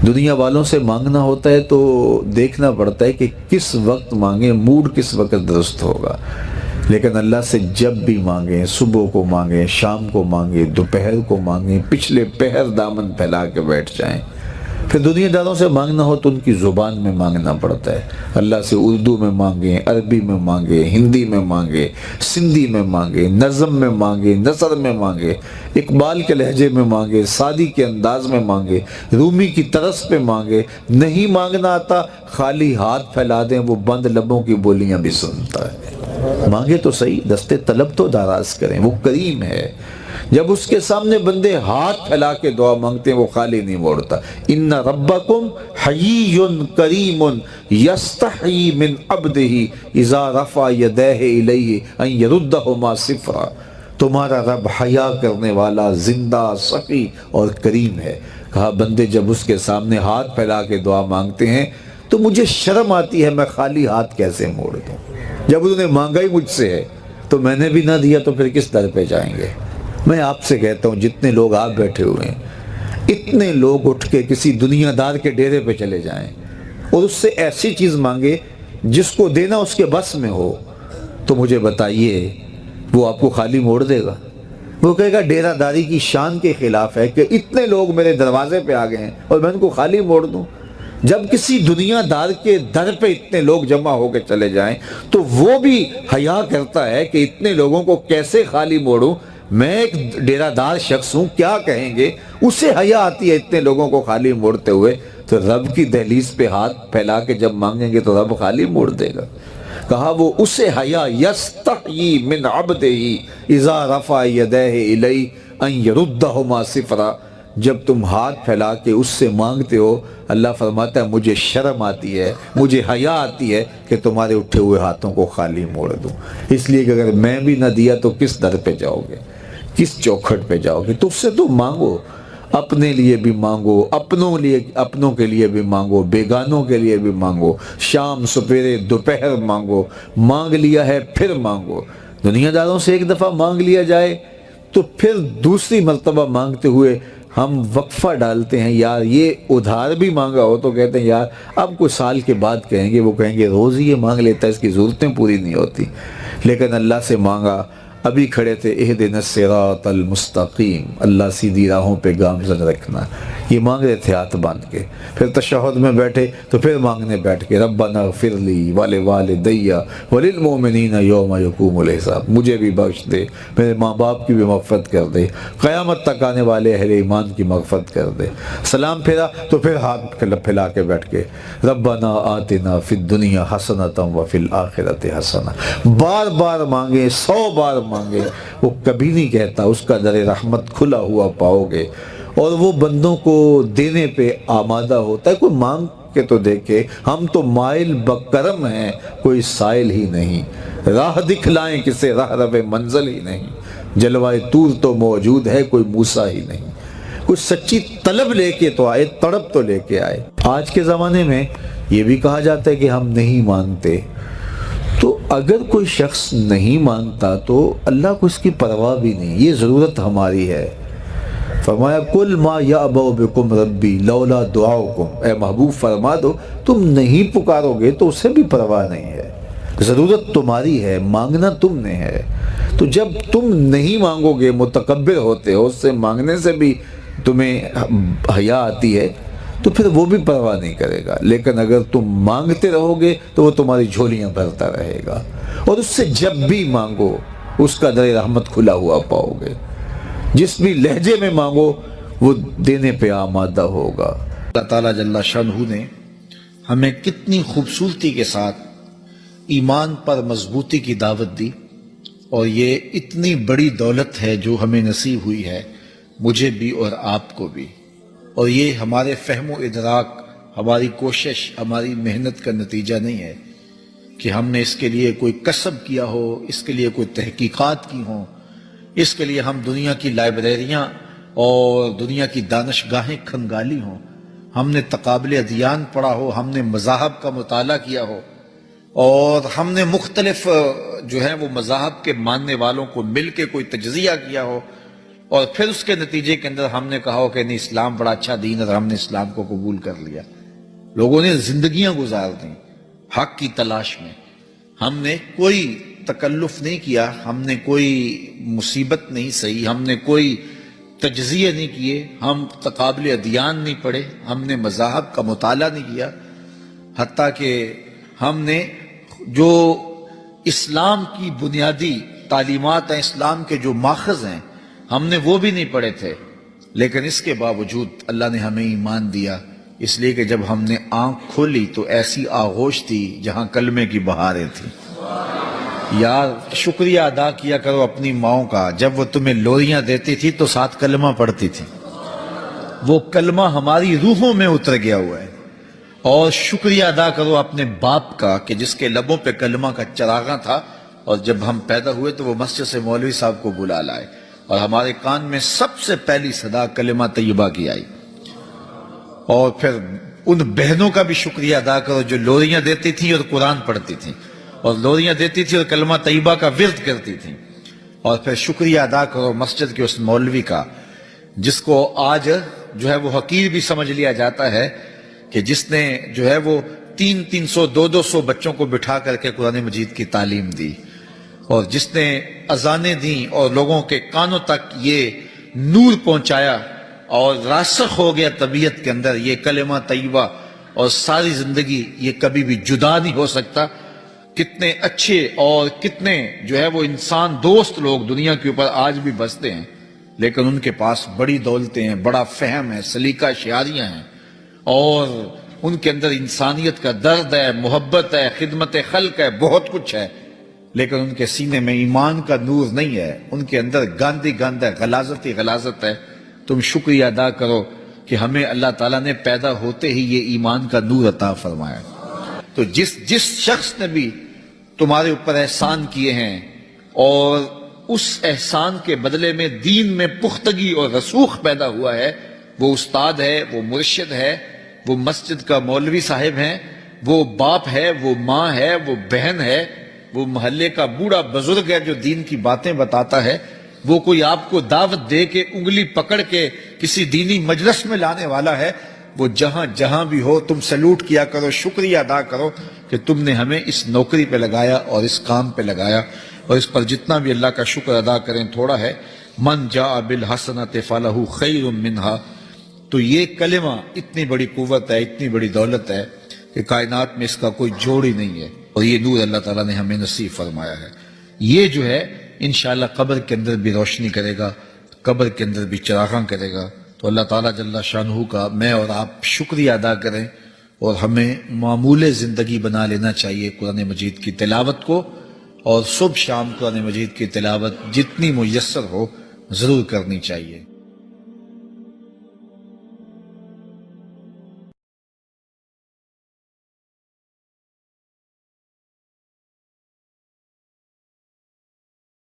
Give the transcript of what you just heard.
دنیا والوں سے مانگنا ہوتا ہے تو دیکھنا پڑتا ہے کہ کس وقت مانگیں، موڈ کس وقت درست ہوگا، لیکن اللہ سے جب بھی مانگیں، صبح کو مانگیں، شام کو مانگیں، دوپہر کو مانگیں، پچھلے پہر دامن پھیلا کے بیٹھ جائیں۔ پھر دنیا داروں سے مانگنا ہو تو ان کی زبان میں مانگنا پڑتا ہے۔ اللہ سے اردو میں مانگیں، عربی میں مانگیں، ہندی میں مانگیں، سندھی میں مانگیں، نظم میں مانگیں، نثر میں مانگیں، اقبال کے لہجے میں مانگیں، سعدی کے انداز میں مانگیں، رومی کی طرز پہ مانگیں۔ نہیں مانگنا آتا، خالی ہاتھ پھیلا دیں، وہ بند لبوں کی بولیاں بھی سنتا ہے۔ مانگے تو صحیح، دستے طلب تو دراز کریں، وہ کریم ہے۔ جب اس کے سامنے بندے ہاتھ پھیلا کے دعا مانگتے ہیں وہ خالی نہیں موڑتا۔ ان ربکم حیی کریم یستحیی من عبدہ اذا رفع یدیہ الیہ ان یردہما صفرا۔ تمہارا رب حیا کرنے والا، زندہ، سخی اور کریم ہے۔ کہا بندے جب اس کے سامنے ہاتھ پھیلا کے دعا مانگتے ہیں تو مجھے شرم آتی ہے، میں خالی ہاتھ کیسے موڑ دوں؟ جب انہوں نے مانگا ہی مجھ سے ہے تو میں نے بھی نہ دیا تو پھر کس در پہ جائیں گے؟ میں آپ سے کہتا ہوں جتنے لوگ آپ بیٹھے ہوئے ہیں، اتنے لوگ اٹھ کے کسی دنیا دار کے ڈیرے پہ چلے جائیں اور اس سے ایسی چیز مانگے جس کو دینا اس کے بس میں ہو، تو مجھے بتائیے وہ آپ کو خالی موڑ دے گا؟ وہ کہے گا ڈیرہ داری کی شان کے خلاف ہے کہ اتنے لوگ میرے دروازے پہ آ گئے ہیں اور میں ان کو خالی موڑ دوں۔ جب کسی دنیا دار کے در پہ اتنے لوگ جمع ہو کے چلے جائیں تو وہ بھی حیا کرتا ہے کہ اتنے لوگوں کو کیسے خالی موڑوں، میں ایک ڈیرہ دار شخص ہوں، کیا کہیں گے؟ اسے حیا آتی ہے اتنے لوگوں کو خالی موڑتے ہوئے، تو رب کی دہلیز پہ ہاتھ پھیلا کے جب مانگیں گے تو رب خالی موڑ دے گا۔ کہا وہ اسے حیا یستحیی من عبدہ اذا رفع یدیہ الیہ ان یردہما صفرا۔ جب تم ہاتھ پھیلا کے اس سے مانگتے ہو، اللہ فرماتا ہے مجھے شرم آتی ہے، مجھے حیا آتی ہے کہ تمہارے اٹھے ہوئے ہاتھوں کو خالی موڑ دوں۔ اس لیے کہ اگر میں بھی نہ دیا تو کس در پہ جاؤ گے، کس چوکھٹ پہ جاؤ گے؟ تو اس سے تو مانگو، اپنے لیے بھی مانگو، اپنوں کے لیے بھی مانگو، بیگانوں کے لیے بھی مانگو، شام سپیرے دوپہر مانگو، مانگ لیا ہے پھر مانگو۔ دنیا داروں سے ایک دفعہ مانگ لیا جائے تو پھر دوسری مرتبہ مانگتے ہوئے ہم وقفہ ڈالتے ہیں، یار یہ ادھار بھی مانگا ہو تو کہتے ہیں یار اب کچھ سال کے بعد کہیں گے، وہ کہیں گے روز ہی یہ مانگ لیتا ہے، اس کی ضرورتیں پوری نہیں ہوتی۔ لیکن اللہ سے مانگا، ابھی کھڑے تھے اہدنا الصراط المستقیم، اللہ سیدھی راہوں پہ گامزن رکھنا، یہ مانگ رہے تھے ہاتھ باندھ کے۔ پھر تشہد میں بیٹھے تو پھر مانگنے بیٹھ کے ربنا اغفر لی ولوالدی وللمؤمنین یوم یقوم الحساب، مجھے بھی بخش دے، میرے ماں باپ کی بھی مغفرت کر دے، قیامت تک آنے والے اہل ایمان کی مغفرت کر دے۔ سلام پھیرا تو پھر ہاتھ پھیلا کے بیٹھ کے ربنا آتنا فی الدنیا حسنۃ وفی الآخرۃ حسنہ، بار بار مانگے، 100 بار مانگے، وہ کبھی نہیں کہتا اس کا در رحمت کھلا ہوا پاؤ گے، اور وہ بندوں کو دینے پہ آمادہ ہوتا ہے۔ کوئی مانگ کے تو دیکھے، ہم تو مائل بکرم ہیں، کوئی سائل ہی نہیں، راہ دکھلائیں کسے راہ رو منزل ہی نہیں، جلوائے طور تو موجود ہے، کوئی موسیٰ ہی نہیں۔ کوئی سچی طلب لے کے تو آئے، تڑپ تو لے کے آئے۔ آج کے زمانے میں یہ بھی کہا جاتا ہے کہ ہم نہیں مانتے، تو اگر کوئی شخص نہیں مانتا تو اللہ کو اس کی پرواہ بھی نہیں، یہ ضرورت ہماری ہے۔ فرمایا کل ما یعبأ بکم ربی لولا دعاؤکم، اے محبوب فرما دو تم نہیں پکارو گے تو اسے بھی پرواہ نہیں ہے، ضرورت تمہاری ہے، مانگنا تم نے ہے۔ تو جب تم نہیں مانگو گے، متکبر ہوتے ہو، اس سے مانگنے سے بھی تمہیں حیا آتی ہے، تو پھر وہ بھی پرواہ نہیں کرے گا۔ لیکن اگر تم مانگتے رہو گے تو وہ تمہاری جھولیاں بھرتا رہے گا، اور اس سے جب بھی مانگو اس کا در رحمت کھلا ہوا پاؤ گے، جس بھی لہجے میں مانگو وہ دینے پہ آمادہ ہوگا۔ اللہ تعالیٰ جل شانہ نے ہمیں کتنی خوبصورتی کے ساتھ ایمان پر مضبوطی کی دعوت دی، اور یہ اتنی بڑی دولت ہے جو ہمیں نصیب ہوئی ہے، مجھے بھی اور آپ کو بھی، اور یہ ہمارے فہم و ادراک، ہماری کوشش، ہماری محنت کا نتیجہ نہیں ہے کہ ہم نے اس کے لیے کوئی کسب کیا ہو، اس کے لیے کوئی تحقیقات کی ہوں، اس کے لیے ہم دنیا کی لائبریریاں اور دنیا کی دانشگاہیں کھنگالی ہوں، ہم نے تقابل ادیان پڑھا ہو، ہم نے مذاہب کا مطالعہ کیا ہو، اور ہم نے مختلف جو ہے وہ مذاہب کے ماننے والوں کو مل کے کوئی تجزیہ کیا ہو، اور پھر اس کے نتیجے کے اندر ہم نے کہا ہو کہ نہیں اسلام بڑا اچھا دین ہے اور ہم نے اسلام کو قبول کر لیا. لوگوں نے زندگیاں گزار دیں حق کی تلاش میں. ہم نے کوئی تکلف نہیں کیا, ہم نے کوئی مصیبت نہیں سہی, ہم نے کوئی تجزیے نہیں کیے, ہم تقابل ادیان نہیں پڑھے, ہم نے مذاہب کا مطالعہ نہیں کیا, حتیٰ کہ ہم نے جو اسلام کی بنیادی تعلیمات ہیں, اسلام کے جو ماخذ ہیں, ہم نے وہ بھی نہیں پڑھے تھے. لیکن اس کے باوجود اللہ نے ہمیں ایمان دیا, اس لیے کہ جب ہم نے آنکھ کھولی تو ایسی آغوش تھی جہاں کلمے کی بہاریں تھیں. یار شکریہ ادا کیا کرو اپنی ماؤں کا, جب وہ تمہیں لوریاں دیتی تھی تو ساتھ کلمہ پڑھتی تھی. وہ کلمہ ہماری روحوں میں اتر گیا ہوا ہے. اور شکریہ ادا کرو اپنے باپ کا کہ جس کے لبوں پہ کلمہ کا چراغاں تھا, اور جب ہم پیدا ہوئے تو وہ مسجد سے مولوی صاحب کو بلا لائے اور ہمارے کان میں سب سے پہلی صدا کلمہ طیبہ کی آئی. اور پھر ان بہنوں کا بھی شکریہ ادا کرو جو لوریاں دیتی تھیں اور قرآن پڑھتی تھیں, اور لوریاں دیتی تھی اور کلمہ طیبہ کا ورد کرتی تھیں. اور پھر شکریہ ادا کرو مسجد کے اس مولوی کا جس کو آج جو ہے وہ حقیر بھی سمجھ لیا جاتا ہے, کہ جس نے جو ہے وہ 300 200 بچوں کو بٹھا کر کے قرآن مجید کی تعلیم دی, اور جس نے اذانیں دیں اور لوگوں کے کانوں تک یہ نور پہنچایا اور راسخ ہو گیا طبیعت کے اندر یہ کلمہ طیبہ, اور ساری زندگی یہ کبھی بھی جدا نہیں ہو سکتا. کتنے اچھے اور کتنے جو ہے وہ انسان دوست لوگ دنیا کے اوپر آج بھی بستے ہیں, لیکن ان کے پاس بڑی دولتیں ہیں, بڑا فہم ہے, سلیقہ شعاریاں ہیں, اور ان کے اندر انسانیت کا درد ہے, محبت ہے, خدمت خلق ہے, بہت کچھ ہے, لیکن ان کے سینے میں ایمان کا نور نہیں ہے. ان کے اندر گاندھی گند ہے, غلاظت ہی غلاظت ہے. تم شکریہ ادا کرو کہ ہمیں اللہ تعالیٰ نے پیدا ہوتے ہی یہ ایمان کا نور عطا فرمایا. تو جس شخص نے بھی تمہارے اوپر احسان کیے ہیں اور اس احسان کے بدلے میں دین میں پختگی اور رسوخ پیدا ہوا ہے, وہ استاد ہے, وہ مرشد ہے, وہ مسجد کا مولوی صاحب ہیں, وہ باپ ہے, وہ ماں ہے, وہ بہن ہے, وہ محلے کا بوڑھا بزرگ ہے جو دین کی باتیں بتاتا ہے, وہ کوئی آپ کو دعوت دے کے انگلی پکڑ کے کسی دینی مجلس میں لانے والا ہے. وہ جہاں جہاں بھی ہو تم سلوٹ کیا کرو, شکریہ ادا کرو کہ تم نے ہمیں اس نوکری پہ لگایا اور اس کام پہ لگایا, اور اس پر جتنا بھی اللہ کا شکر ادا کریں تھوڑا ہے. من جاء بالحسنۃ فلہ خیر منہا. تو یہ کلمہ اتنی بڑی قوت ہے, اتنی بڑی دولت ہے کہ کائنات میں اس کا کوئی جوڑ ہی نہیں ہے, اور یہ نور اللہ تعالیٰ نے ہمیں نصیب فرمایا ہے. یہ جو ہے انشاءاللہ قبر کے اندر بھی روشنی کرے گا, قبر کے اندر بھی چراغاں کرے گا. تو اللہ تعالیٰ جل شانہ کا میں اور آپ شکریہ ادا کریں, اور ہمیں معمول زندگی بنا لینا چاہیے قرآن مجید کی تلاوت کو, اور صبح شام قرآن مجید کی تلاوت جتنی میسر ہو ضرور کرنی چاہیے.